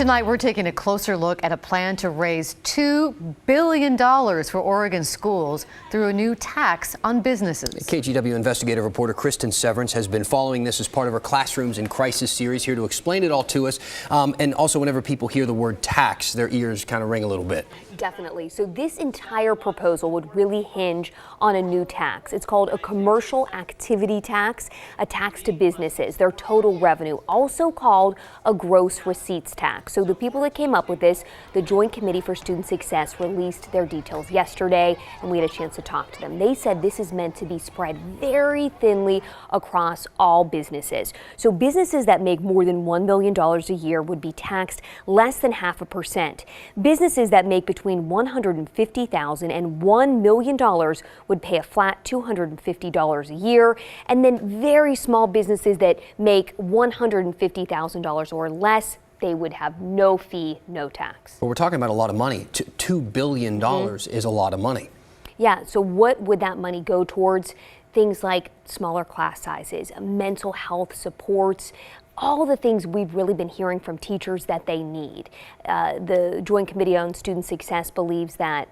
Tonight, we're taking a closer look at a plan to raise $2 billion for Oregon schools through a new tax on businesses. KGW investigative reporter Kristen Severance has been following this as part of her Classrooms in Crisis series, here to explain it all to us. And also, whenever people hear the word tax, their ears kind of ring a little bit. Definitely. So this entire proposal would really hinge on a new tax. It's called a commercial activity tax, a tax to businesses, their total revenue, also called a gross receipts tax. So the people that came up with this, the Joint Committee for Student Success, released their details yesterday, and we had a chance to talk to them. They said this is meant to be spread very thinly across all businesses. So businesses that make more than $1 million a year would be taxed less than 0.5%. Businesses that make between $150,000 and $1 million would pay a flat $250 a year. And then very small businesses that make $150,000 or less, they would have no fee, no tax. But we're talking about a lot of money. $2 billion is a lot of money. Yeah, so what would that money go towards? Things like smaller class sizes, mental health supports, all the things we've really been hearing from teachers that they need. The Joint Committee on Student Success believes that,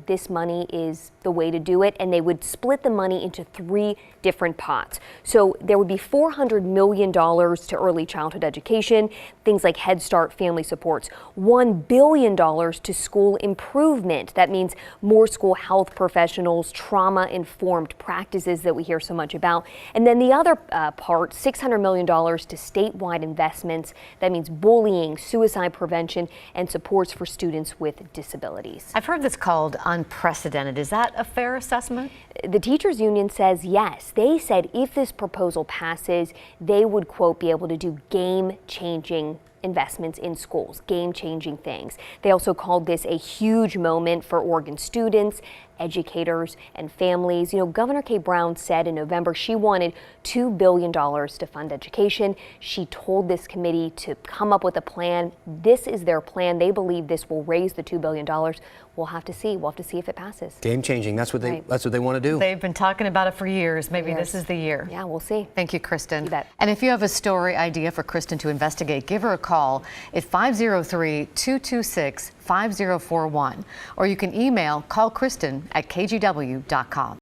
this money is the way to do it, and they would split the money into 3 different pots. So there would be $400 million to early childhood education, things like Head Start family supports, $1 billion to school improvement. That means more school health professionals, trauma-informed practices that we hear so much about. And then the other part, $600 million to statewide investments. That means bullying, suicide prevention, and supports for students with disabilities. I've heard this called unprecedented. Is that a fair assessment? The teachers union says yes. They said if this proposal passes, they would, quote, be able to do game-changing investments in schools, game-changing things. They also called this a huge moment for Oregon students, educators, and families. Governor Kate Brown said in November she wanted $2 billion to fund education. She told this committee to come up with a plan. This is their plan. They believe this will raise the $2 billion. We'll have to see. We'll have to see if it passes. Game-changing. That's what they want to do. They've been talking about it for years. Maybe this is the year. Yeah, we'll see. Thank you, Kristen. You bet. And if you have a story idea for Kristen to investigate, give her a call at 503-226-5041, or you can email callkristen@kgw.com.